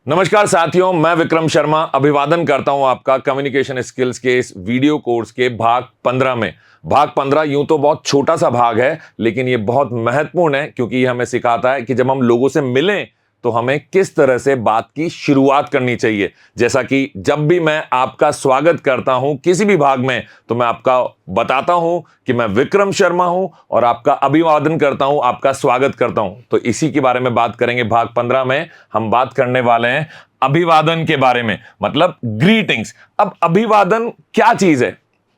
नमस्कार साथियों, मैं विक्रम शर्मा अभिवादन करता हूं आपका कम्युनिकेशन स्किल्स के इस वीडियो कोर्स के भाग 15 में। भाग 15 यूं तो बहुत छोटा सा भाग है, लेकिन ये बहुत महत्वपूर्ण है क्योंकि ये हमें सिखाता है कि जब हम लोगों से मिलें तो हमें किस तरह से बात की शुरुआत करनी चाहिए। जैसा कि जब भी मैं आपका स्वागत करता हूं किसी भी भाग में, तो मैं आपका बताता हूं कि मैं विक्रम शर्मा हूं और आपका अभिवादन करता हूं, आपका स्वागत करता हूं। तो इसी के बारे में बात करेंगे। भाग 15 में हम बात करने वाले हैं अभिवादन के बारे में, मतलब ग्रीटिंग्स। अब अभिवादन क्या चीज है?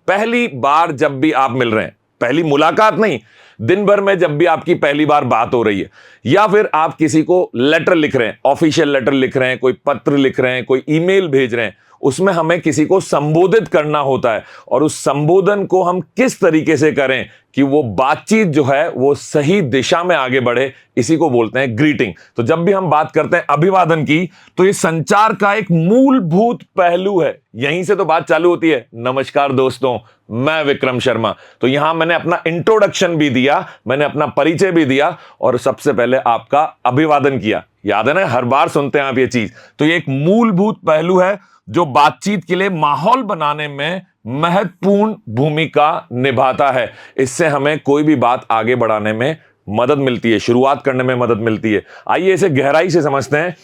पहली बार जब भी आप मिल रहे हैं, पहली मुलाकात नहीं, दिन भर में जब भी आपकी पहली बार बात हो रही है, या फिर आप किसी को लेटर लिख रहे हैं, ऑफिशियल लेटर लिख रहे हैं, कोई पत्र लिख रहे हैं, कोई ईमेल भेज रहे हैं, उसमें हमें किसी को संबोधित करना होता है। और उस संबोधन को हम किस तरीके से करें कि वो बातचीत जो है वो सही दिशा में आगे बढ़े, इसी को बोलते हैं ग्रीटिंग। तो जब भी हम बात करते हैं अभिवादन की, तो ये संचार का एक मूलभूत पहलू है। यहीं से तो बात चालू होती है। नमस्कार दोस्तों, मैं विक्रम शर्मा। तो यहां मैंने अपना इंट्रोडक्शन भी दिया, मैंने अपना परिचय भी दिया और सबसे पहले आपका अभिवादन किया। याद है ना, हर बार सुनते हैं आप ये चीज। तो ये एक मूलभूत पहलू है जो बातचीत के लिए माहौल बनाने में महत्वपूर्ण भूमिका निभाता है। इससे हमें कोई भी बात आगे बढ़ाने में मदद मिलती है, शुरुआत करने में मदद मिलती है। आइए इसे गहराई से समझते हैं।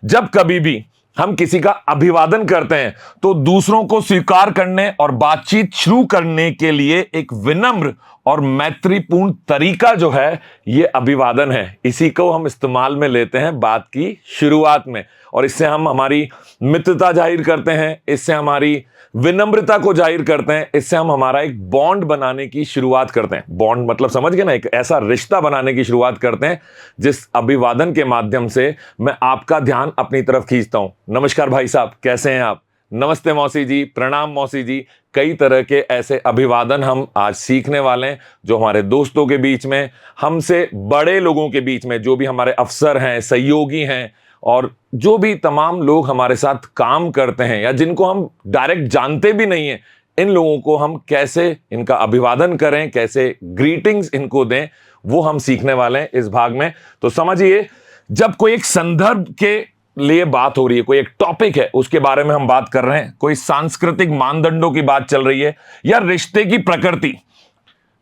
जब कभी भी हम किसी का अभिवादन करते हैं तो दूसरों को स्वीकार करने और बातचीत शुरू करने के लिए एक विनम्र और मैत्रीपूर्ण तरीका जो है, ये अभिवादन है। इसी को हम इस्तेमाल में लेते हैं बात की शुरुआत में, और इससे हम हमारी मित्रता जाहिर करते हैं, इससे हमारी विनम्रता को जाहिर करते हैं, इससे हम हमारा एक बॉन्ड बनाने की शुरुआत करते हैं। बॉन्ड मतलब समझ गए ना, एक ऐसा रिश्ता बनाने की शुरुआत करते हैं जिस अभिवादन के माध्यम से मैं आपका ध्यान अपनी तरफ खींचता हूं। नमस्कार भाई साहब, कैसे हैं आप? नमस्ते मौसी जी, प्रणाम मौसी जी। कई तरह के ऐसे अभिवादन हम आज सीखने वाले हैं, जो हमारे दोस्तों के बीच में, हमसे बड़े लोगों के बीच में, जो भी हमारे अफसर हैं, सहयोगी हैं, और जो भी तमाम लोग हमारे साथ काम करते हैं या जिनको हम डायरेक्ट जानते भी नहीं हैं, इन लोगों को हम कैसे इनका अभिवादन करें, कैसे ग्रीटिंग्स इनको दें, वो हम सीखने वाले हैं इस भाग में। तो समझिए, जब कोई एक संदर्भ के लिए बात हो रही है, कोई एक टॉपिक है, उसके बारे में हम बात कर रहे हैं, कोई सांस्कृतिक मानदंडों की बात चल रही है, या रिश्ते की प्रकृति,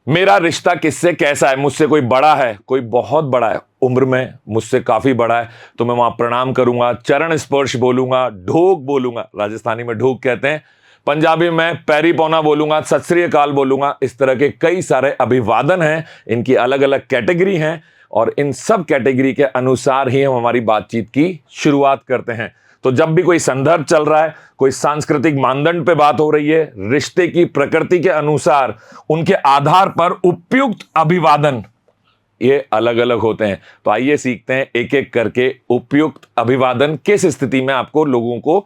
मेरा रिश्ता किससे कैसा है, मुझसे कोई बड़ा है, कोई बहुत बड़ा है, उम्र में मुझसे काफी बड़ा है, तो मैं वहां प्रणाम करूंगा, चरण स्पर्श बोलूंगा, ढोक बोलूंगा, राजस्थानी में ढोक कहते हैं, पंजाबी में पैरी पौना बोलूंगा, सत श्री अकाल बोलूंगा। इस तरह के कई सारे अभिवादन हैं, इनकी अलग अलग कैटेगरी हैं, और इन सब कैटेगरी के अनुसार ही हम हमारी बातचीत की शुरुआत करते हैं। तो जब भी कोई संदर्भ चल रहा है, कोई सांस्कृतिक मानदंड पे बात हो रही है, रिश्ते की प्रकृति के अनुसार, उनके आधार पर उपयुक्त अभिवादन ये अलग अलग होते हैं। तो आइए सीखते हैं एक एक करके उपयुक्त अभिवादन किस स्थिति में आपको लोगों को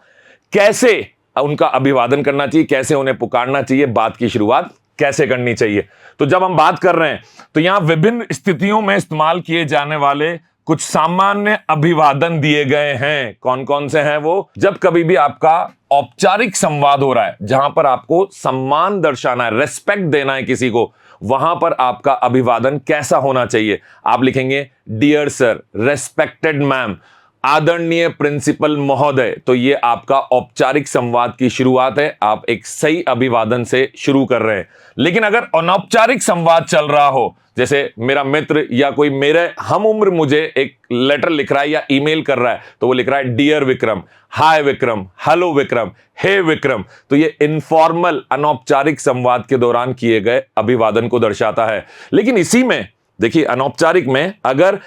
कैसे उनका अभिवादन करना चाहिए, कैसे उन्हें पुकारना चाहिए, बात की शुरुआत कैसे करनी चाहिए। तो जब हम बात कर रहे हैं तो यहां विभिन्न स्थितियों में इस्तेमाल किए जाने वाले कुछ सामान्य अभिवादन दिए गए हैं। कौन कौन से हैं वो? जब कभी भी आपका औपचारिक संवाद हो रहा है, जहां पर आपको सम्मान दर्शाना है, रेस्पेक्ट देना है किसी को, वहां पर आपका अभिवादन कैसा होना चाहिए? आप लिखेंगे डियर सर, रेस्पेक्टेड मैम, आदरणीय प्रिंसिपल महोदय। तो ये आपका औपचारिक संवाद की शुरुआत है, आप एक सही अभिवादन से शुरू कर रहे हैं। लेकिन अगर अनौपचारिक संवाद चल रहा हो, जैसे मेरा मित्र या कोई मेरे हम उम्र मुझे एक लेटर लिख रहा है या ईमेल कर रहा है, तो वो लिख रहा है डियर विक्रम, हाय विक्रम, हेलो विक्रम, हे विक्रम, तो ये इनफॉर्मल अनौपचारिक संवाद के दौरान किए गए अभिवादन को दर्शाता है। लेकिन इसी में देखिए, अनौपचारिक में अगर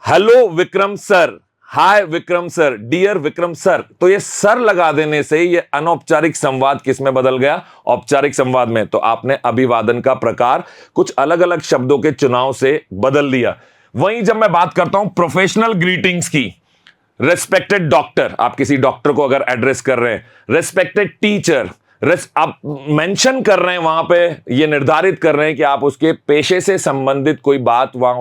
hello Vikram sir, hi Vikram sir, dear Vikram sir, तो ये सर लगा देने से ये अनौपचारिक संवाद किस में बदल गया? औपचारिक संवाद में। तो आपने अभिवादन का प्रकार कुछ अलग अलग शब्दों के चुनाव से बदल दिया। वहीं जब मैं बात करता हूं प्रोफेशनल ग्रीटिंग्स की, रेस्पेक्टेड डॉक्टर, आप किसी डॉक्टर को अगर एड्रेस कर रहे हैं, रेस्पेक्टेड टीचर, आप मेंशन कर रहे हैं वहां पे, ये निर्धारित कर रहे हैं कि आप उसके पेशे से संबंधित कोई बात वहां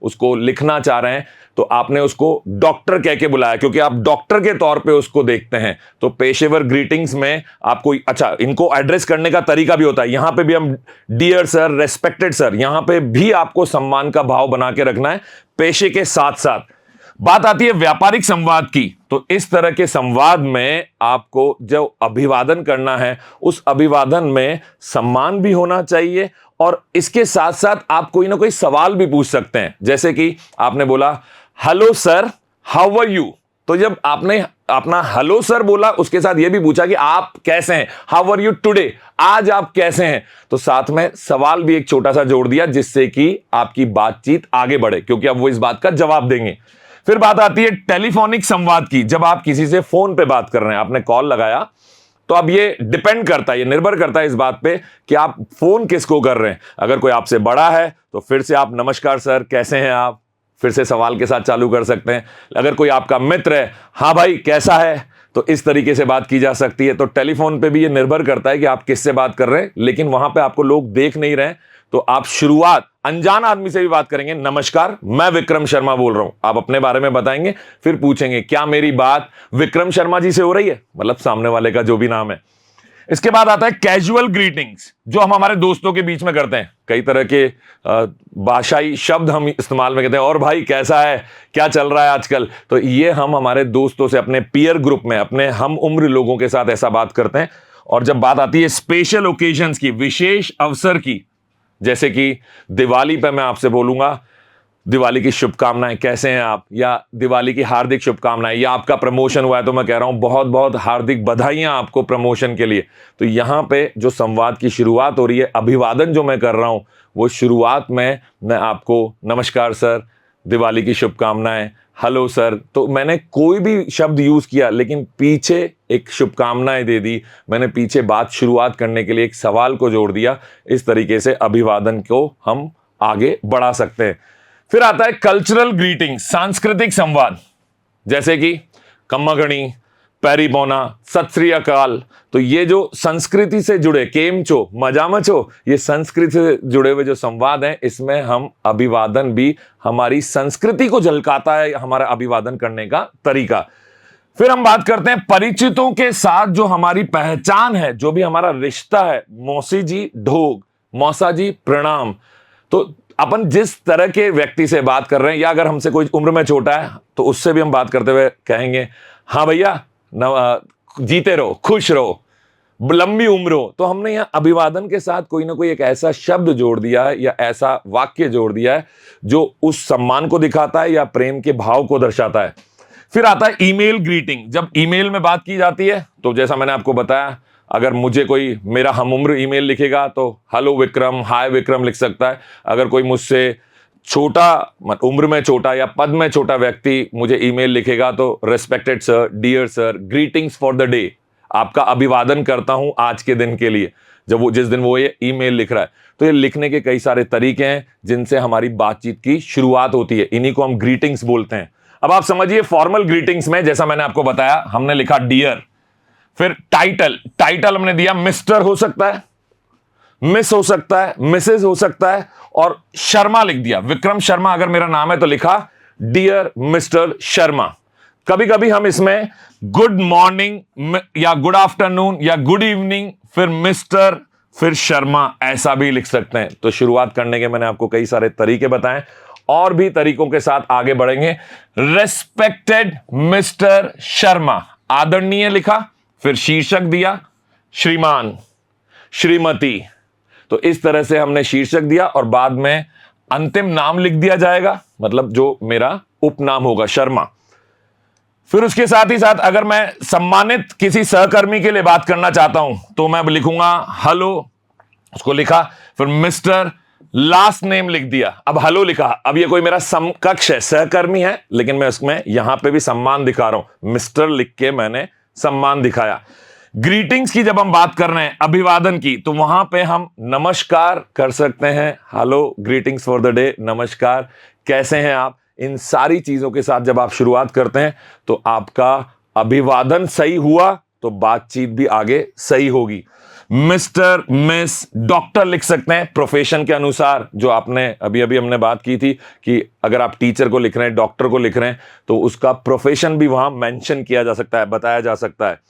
उसको लिखना चाह रहे हैं, तो आपने उसको डॉक्टर कह के बुलाया क्योंकि आप डॉक्टर के तौर पे उसको देखते हैं। तो पेशेवर ग्रीटिंग्स में आपको अच्छा इनको एड्रेस करने का तरीका भी होता है। यहां पे भी हम डियर सर, रेस्पेक्टेड सर, यहां पे भी आपको सम्मान का भाव बना के रखना है पेशे के साथ साथ। बात आती है व्यापारिक संवाद की, तो इस तरह के संवाद में आपको जो अभिवादन करना है उस अभिवादन में सम्मान भी होना चाहिए और इसके साथ साथ आप कोई ना कोई सवाल भी पूछ सकते हैं। जैसे कि आपने बोला hello sir, how are you, तो जब आपने अपना हेलो सर बोला उसके साथ यह भी पूछा कि आप कैसे हैं, हाउ आर यू टुडे, आज आप कैसे हैं, तो साथ में सवाल भी एक छोटा सा जोड़ दिया जिससे कि आपकी बातचीत आगे बढ़े, क्योंकि अब वो इस बात का जवाब देंगे। फिर बात आती है टेलीफोनिक संवाद की। जब आप किसी से फोन पे बात कर रहे हैं, आपने कॉल लगाया, तो अब ये डिपेंड करता है, ये निर्भर करता है इस बात पे कि आप फोन किसको कर रहे हैं। अगर कोई आपसे बड़ा है तो फिर से आप नमस्कार सर, कैसे हैं आप, फिर से सवाल के साथ चालू कर सकते हैं। अगर कोई आपका मित्र है, हाँ भाई कैसा है, तो इस तरीके से बात की जा सकती है। तो टेलीफोन पे भी ये निर्भर करता है कि आप किससे बात कर रहे हैं, लेकिन वहां पे आपको लोग देख नहीं रहे, तो आप शुरुआत अनजान आदमी से भी बात करेंगे, नमस्कार मैं विक्रम शर्मा बोल रहा हूं, आप अपने बारे में बताएंगे, फिर पूछेंगे क्या मेरी बात विक्रम शर्मा जी से हो रही है, मतलब सामने वाले का जो भी नाम है। इसके बाद आता है कैजुअल ग्रीटिंग्स, जो हम हमारे दोस्तों के बीच में करते हैं। कई तरह के भाषाई शब्द हम इस्तेमाल में करते हैं, और भाई कैसा है, क्या चल रहा है आजकल, तो ये हम हमारे दोस्तों से, अपने पीयर ग्रुप में, अपने हम उम्र लोगों के साथ ऐसा बात करते हैं। और जब बात आती है स्पेशल ओकेजन्स की, विशेष अवसर की, जैसे कि दिवाली पे मैं आपसे बोलूंगा दिवाली की शुभकामनाएं, कैसे हैं आप, या दिवाली की हार्दिक शुभकामनाएं, या आपका प्रमोशन हुआ है तो मैं कह रहा हूं बहुत बहुत हार्दिक बधाइयां आपको प्रमोशन के लिए। तो यहां पे जो संवाद की शुरुआत हो रही है, अभिवादन जो मैं कर रहा हूं, वो शुरुआत में मैं आपको नमस्कार सर, दिवाली की शुभकामनाएं, हेलो सर, तो मैंने कोई भी शब्द यूज किया लेकिन पीछे एक शुभकामनाएं दे दी, मैंने पीछे बात शुरुआत करने के लिए एक सवाल को जोड़ दिया। इस तरीके से अभिवादन को हम आगे बढ़ा सकते हैं। फिर आता है कल्चरल ग्रीटिंग, सांस्कृतिक संवाद, जैसे कि कम्मागणी, पैरी बोना, सत श्री अकाल, तो ये जो संस्कृति से जुड़े, केमचो, मजामचो, ये संस्कृति से जुड़े हुए जो संवाद हैं, इसमें हम अभिवादन भी, हमारी संस्कृति को झलकाता है हमारा अभिवादन करने का तरीका। फिर हम बात करते हैं परिचितों के साथ जो हमारी पहचान है, जो भी हमारा रिश्ता है, मौसी जी ढोग, मौसा जी प्रणाम, तो अपन जिस तरह के व्यक्ति से बात कर रहे हैं, या अगर हमसे कोई उम्र में छोटा है तो उससे भी हम बात करते हुए कहेंगे हाँ भैया जीते रहो, खुश रहो, लंबी उम्र हो। तो हमने यहां अभिवादन के साथ कोई ना कोई एक ऐसा शब्द जोड़ दिया है या ऐसा वाक्य जोड़ दिया है जो उस सम्मान को दिखाता है या प्रेम के भाव को दर्शाता है। फिर आता है ईमेल ग्रीटिंग। जब ईमेल में बात की जाती है तो जैसा मैंने आपको बताया, अगर मुझे कोई मेरा हमउम्र ईमेल लिखेगा तो हेलो विक्रम, हाय विक्रम लिख सकता है। अगर कोई मुझसे छोटा, उम्र में छोटा या पद में छोटा व्यक्ति मुझे ईमेल लिखेगा तो respected sir, dear sir, greetings for the day, आपका अभिवादन करता हूं आज के दिन के लिए, जब वो जिस दिन वो ये ईमेल लिख रहा है। तो ये लिखने के कई सारे तरीके हैं जिनसे हमारी बातचीत की शुरुआत होती है, इन्हीं को हम ग्रीटिंग्स बोलते हैं। अब आप समझिए फॉर्मल ग्रीटिंग्स में, जैसा मैंने आपको बताया, हमने लिखा डियर, फिर टाइटल हमने दिया, मिस्टर हो सकता है, मिस हो सकता है, मिसेज हो सकता है, और शर्मा लिख दिया, विक्रम शर्मा अगर मेरा नाम है तो लिखा डियर मिस्टर शर्मा। कभी कभी हम इसमें गुड मॉर्निंग या गुड आफ्टरनून या गुड इवनिंग, फिर मिस्टर, फिर शर्मा, ऐसा भी लिख सकते हैं। तो शुरुआत करने के मैंने आपको कई सारे तरीके बताएं, और भी तरीकों के साथ आगे बढ़ेंगे। रेस्पेक्टेड मिस्टर शर्मा, आदरणीय लिखा, फिर शीर्षक दिया श्रीमान, श्रीमती, तो इस तरह से हमने शीर्षक दिया और बाद में अंतिम नाम लिख दिया जाएगा, मतलब जो मेरा उपनाम होगा शर्मा। फिर उसके साथ ही साथ अगर मैं सम्मानित किसी सहकर्मी के लिए बात करना चाहता हूं तो मैं लिखूंगा हेलो, उसको लिखा, फिर मिस्टर, लास्ट नेम लिख दिया, अब हेलो लिखा। अब ये कोई मेरा समकक्ष है, सहकर्मी है, लेकिन मैं उसमें यहां पे भी सम्मान दिखा रहा हूं, मिस्टर लिख के मैंने सम्मान दिखाया। ग्रीटिंग्स की जब हम बात कर रहे हैं, अभिवादन की, तो वहां पे हम नमस्कार कर सकते हैं, hello, greetings for the day, नमस्कार, कैसे हैं आप, इन सारी चीजों के साथ जब आप शुरुआत करते हैं तो आपका अभिवादन सही हुआ तो बातचीत भी आगे सही होगी। मिस्टर, मिस, डॉक्टर लिख सकते हैं प्रोफेशन के अनुसार, जो आपने अभी अभी हमने बात की थी कि अगर आप टीचर को लिख रहे हैं, डॉक्टर को लिख रहे हैं, तो उसका प्रोफेशन भी वहां मेंशन किया जा सकता है, बताया जा सकता है।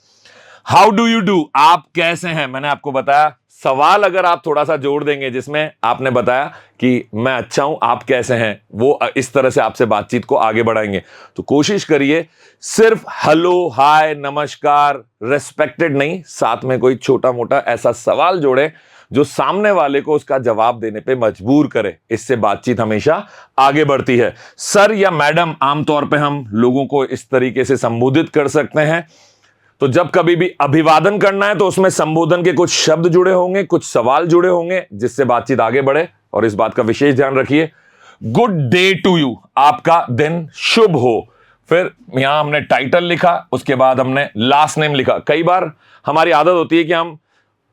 हाउ डू यू डू, आप कैसे हैं, मैंने आपको बताया सवाल अगर आप थोड़ा सा जोड़ देंगे जिसमें आपने बताया कि मैं अच्छा हूं, आप कैसे हैं, वो इस तरह से आपसे बातचीत को आगे बढ़ाएंगे। तो कोशिश करिए सिर्फ हेलो, हाय, नमस्कार, रेस्पेक्टेड नहीं, साथ में कोई छोटा मोटा ऐसा सवाल जोड़े जो सामने वाले को उसका जवाब देने पे मजबूर करे। इससे बातचीत हमेशा आगे बढ़ती है। सर या मैडम आमतौर पे हम लोगों को इस तरीके से संबोधित कर सकते हैं। तो जब कभी भी अभिवादन करना है तो उसमें संबोधन के कुछ शब्द जुड़े होंगे, कुछ सवाल जुड़े होंगे जिससे बातचीत आगे बढ़े। और इस बात का विशेष ध्यान रखिए, गुड डे टू यू, आपका दिन शुभ हो। फिर यहां हमने टाइटल लिखा, उसके बाद हमने लास्ट नेम लिखा। कई बार हमारी आदत होती है कि हम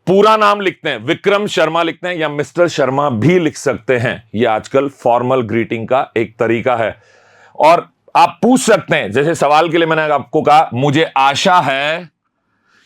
पूरा नाम लिखते हैं, विक्रम शर्मा लिखते हैं या मिस्टर शर्मा भी लिख सकते हैं। यह आजकल फॉर्मल ग्रीटिंग का एक तरीका है। और आप पूछ सकते हैं, जैसे सवाल के लिए मैंने आपको कहा, मुझे आशा है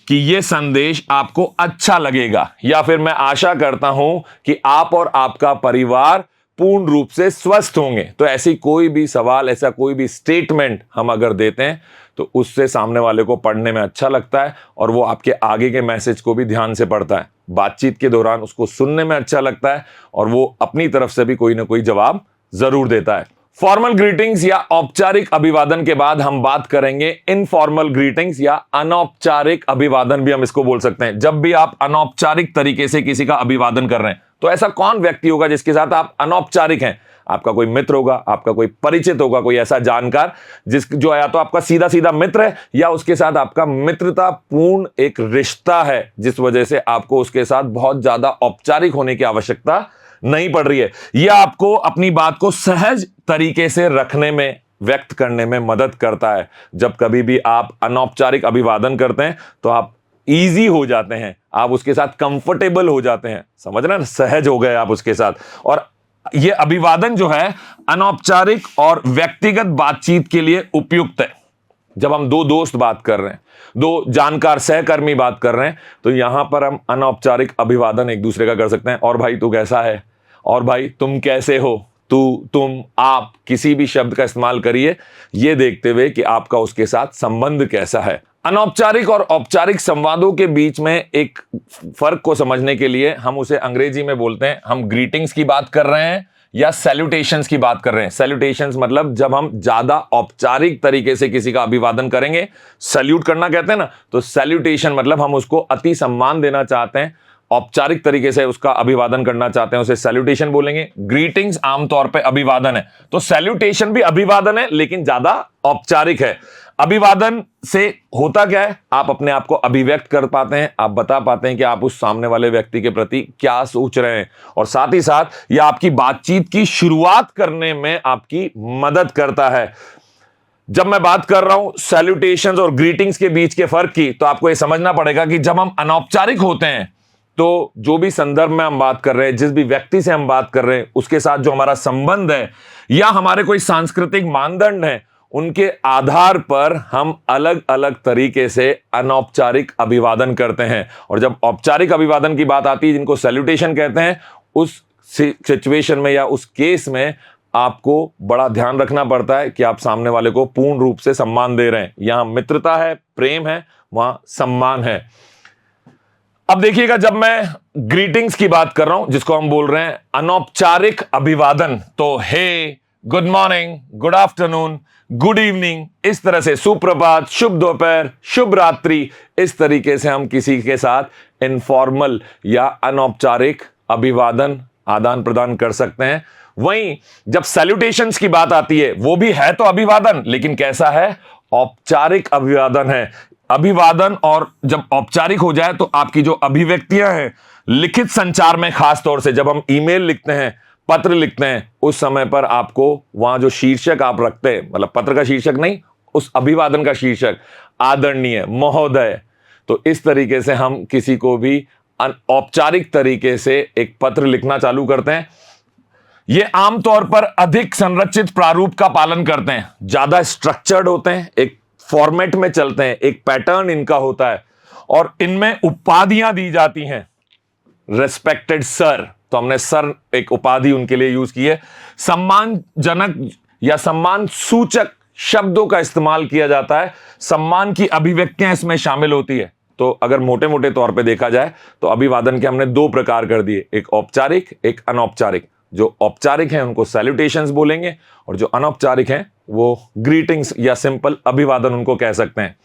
कि यह संदेश आपको अच्छा लगेगा, या फिर मैं आशा करता हूं कि आप और आपका परिवार पूर्ण रूप से स्वस्थ होंगे। तो ऐसी कोई भी सवाल, ऐसा कोई भी स्टेटमेंट हम अगर देते हैं तो उससे सामने वाले को पढ़ने में अच्छा लगता है और वो आपके आगे के मैसेज को भी ध्यान से पढ़ता है। बातचीत के दौरान उसको सुनने में अच्छा लगता है और वो अपनी तरफ से भी कोई ना कोई जवाब जरूर देता है। फॉर्मल ग्रीटिंग्स या औपचारिक अभिवादन के बाद हम बात करेंगे इनफॉर्मल ग्रीटिंग्स या अनौपचारिक अभिवादन भी हम इसको बोल सकते हैं। जब भी आप अनौपचारिक तरीके से किसी का अभिवादन कर रहे हैं तो ऐसा कौन व्यक्ति होगा जिसके साथ आप अनौपचारिक हैं? आपका कोई मित्र होगा, आपका कोई परिचित होगा, कोई ऐसा जानकार जो या तो आपका सीधा सीधा मित्र है या उसके साथ आपका मित्रता पूर्ण एक रिश्ता है, जिस वजह से आपको उसके साथ बहुत ज्यादा औपचारिक होने की आवश्यकता नहीं पड़ रही है। यह आपको अपनी बात को सहज तरीके से रखने में, व्यक्त करने में मदद करता है। जब कभी भी आप अनौपचारिक अभिवादन करते हैं तो आप इजी हो जाते हैं, आप उसके साथ कंफर्टेबल हो जाते हैं, समझ रहे हैं, सहज हो गए आप उसके साथ। और यह अभिवादन जो है अनौपचारिक और व्यक्तिगत बातचीत के लिए उपयुक्त है। जब हम दो दोस्त बात कर रहे हैं, दो जानकार सहकर्मी बात कर रहे हैं, तो यहां पर हम अनौपचारिक अभिवादन एक दूसरे का कर सकते हैं। और भाई तू कैसा है, और भाई तुम कैसे हो, तू, तुम, आप, किसी भी शब्द का इस्तेमाल करिए यह देखते हुए कि आपका उसके साथ संबंध कैसा है। अनौपचारिक और औपचारिक संवादों के बीच में एक फर्क को समझने के लिए हम उसे अंग्रेजी में बोलते हैं, हम ग्रीटिंग्स की बात कर रहे हैं या सैल्यूटेशंस की बात कर रहे हैं। सैल्यूटेशंस मतलब जब हम ज्यादा औपचारिक तरीके से किसी का अभिवादन करेंगे, सैल्यूट करना कहते हैं ना, तो सैल्यूटेशन मतलब हम उसको अति सम्मान देना चाहते हैं, औपचारिक तरीके से उसका अभिवादन करना चाहते हैं, उसे सैल्यूटेशन बोलेंगे। ग्रीटिंग्स आमतौर पे अभिवादन है, तो सैल्यूटेशन भी अभिवादन है लेकिन ज्यादा औपचारिक है। अभिवादन से होता क्या है, आप अपने आप को अभिव्यक्त कर पाते हैं, आप बता पाते हैं कि आप उस सामने वाले व्यक्ति के प्रति क्या सोच रहे हैं, और साथ ही साथ यह आपकी बातचीत की शुरुआत करने में आपकी मदद करता है। जब मैं बात कर रहा हूं सैल्यूटेशंस और ग्रीटिंग्स के बीच के फर्क की, तो आपको यह समझना पड़ेगा कि जब हम अनौपचारिक होते हैं तो जो भी संदर्भ में हम बात कर रहे हैं, जिस भी व्यक्ति से हम बात कर रहे हैं, उसके साथ जो हमारा संबंध है या हमारे कोई सांस्कृतिक मानदंड है, उनके आधार पर हम अलग अलग तरीके से अनौपचारिक अभिवादन करते हैं। और जब औपचारिक अभिवादन की बात आती है, जिनको सैल्यूटेशन कहते हैं, उस सिचुएशन में या उस केस में आपको बड़ा ध्यान रखना पड़ता है कि आप सामने वाले को पूर्ण रूप से सम्मान दे रहे हैं। यहां मित्रता है, प्रेम है, वहां सम्मान है। अब देखिएगा, जब मैं ग्रीटिंग्स की बात कर रहा हूं, जिसको हम बोल रहे हैं अनौपचारिक अभिवादन, तो hey, good morning, good afternoon, good evening, इस तरह से सुप्रभात, शुभ दोपहर, शुभ रात्रि, इस तरीके से हम किसी के साथ इनफॉर्मल या अनौपचारिक अभिवादन आदान प्रदान कर सकते हैं। वहीं जब सैल्यूटेशंस की बात आती है, वो भी है तो अभिवादन, लेकिन कैसा है, औपचारिक अभिवादन है। अभिवादन और जब औपचारिक हो जाए तो आपकी जो अभिव्यक्तियां हैं लिखित संचार में, खास तौर से जब हम ईमेल लिखते हैं, पत्र लिखते हैं, उस समय पर आपको वहां जो शीर्षक आप रखते हैं, मतलब पत्र का शीर्षक नहीं, उस अभिवादन का शीर्षक आदरणीय, महोदय, तो इस तरीके से हम किसी को भी औपचारिक तरीके से एक पत्र लिखना चालू करते हैं। ये आमतौर पर अधिक संरचित प्रारूप का पालन करते हैं, ज्यादा स्ट्रक्चर्ड होते हैं, एक फॉर्मेट में चलते हैं, एक पैटर्न इनका होता है, और इनमें उपाधियां दी जाती हैं। रेस्पेक्टेड सर, तो हमने सर एक उपाधि उनके लिए यूज की है। सम्मानजनक या सम्मान सूचक शब्दों का इस्तेमाल किया जाता है, सम्मान की अभिव्यक्तियां इसमें शामिल होती है। तो अगर मोटे मोटे तौर पे देखा जाए तो अभिवादन के हमने दो प्रकार कर दिए, एक औपचारिक एक अनौपचारिक। जो औपचारिक हैं उनको सैल्यूटेशंस बोलेंगे और जो अनौपचारिक हैं वो ग्रीटिंग्स या सिंपल अभिवादन उनको कह सकते हैं।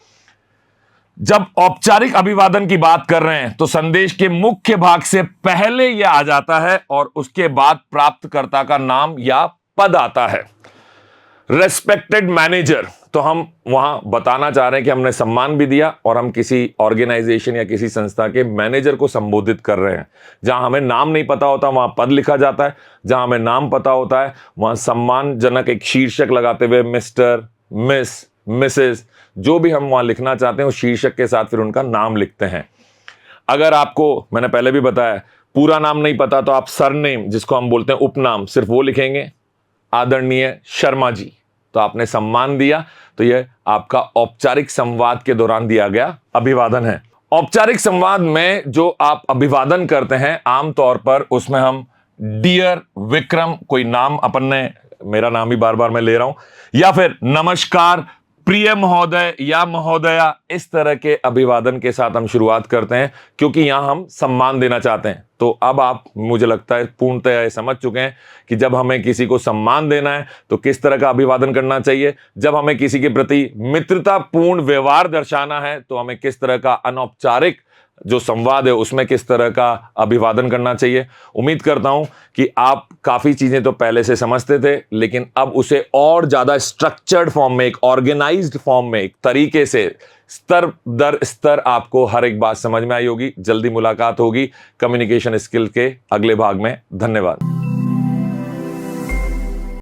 जब औपचारिक अभिवादन की बात कर रहे हैं तो संदेश के मुख्य भाग से पहले यह आ जाता है और उसके बाद प्राप्तकर्ता का नाम या पद आता है। रेस्पेक्टेड मैनेजर, तो हम वहां बताना चाह रहे हैं कि हमने सम्मान भी दिया और हम किसी ऑर्गेनाइजेशन या किसी संस्था के मैनेजर को संबोधित कर रहे हैं। जहां हमें नाम नहीं पता होता वहां पद लिखा जाता है, जहां हमें नाम पता होता है वहां सम्मानजनक एक शीर्षक लगाते हुए मिस्टर, मिस, मिसेस, जो भी हम वहां लिखना चाहते हैं उस शीर्षक के साथ फिर उनका नाम लिखते हैं। अगर आपको, मैंने पहले भी बताया, पूरा नाम नहीं पता तो आप सरनेम, जिसको हम बोलते हैं उपनाम, सिर्फ वो लिखेंगे, आदरणीय शर्मा जी, तो आपने सम्मान दिया। तो यह आपका औपचारिक संवाद के दौरान दिया गया अभिवादन है। औपचारिक संवाद में जो आप अभिवादन करते हैं आमतौर पर उसमें हम डियर विक्रम, कोई नाम अपन ने, मेरा नाम ही बार बार मैं ले रहा हूं, या फिर नमस्कार प्रिय महोदय या महोदया, इस तरह के अभिवादन के साथ हम शुरुआत करते हैं क्योंकि यहां हम सम्मान देना चाहते हैं। तो अब आप, मुझे लगता है पूर्णतः ये समझ चुके हैं कि जब हमें किसी को सम्मान देना है तो किस तरह का अभिवादन करना चाहिए, जब हमें किसी के प्रति मित्रतापूर्ण व्यवहार दर्शाना है तो हमें किस तरह का अनौपचारिक जो संवाद है उसमें किस तरह का अभिवादन करना चाहिए। उम्मीद करता हूं कि आप काफी चीजें तो पहले से समझते थे, लेकिन अब उसे और ज्यादा स्ट्रक्चर्ड फॉर्म में, एक ऑर्गेनाइज्ड फॉर्म में, एक तरीके से स्तर दर स्तर आपको हर एक बात समझ में आई होगी। जल्दी मुलाकात होगी कम्युनिकेशन स्किल के अगले भाग में। धन्यवाद।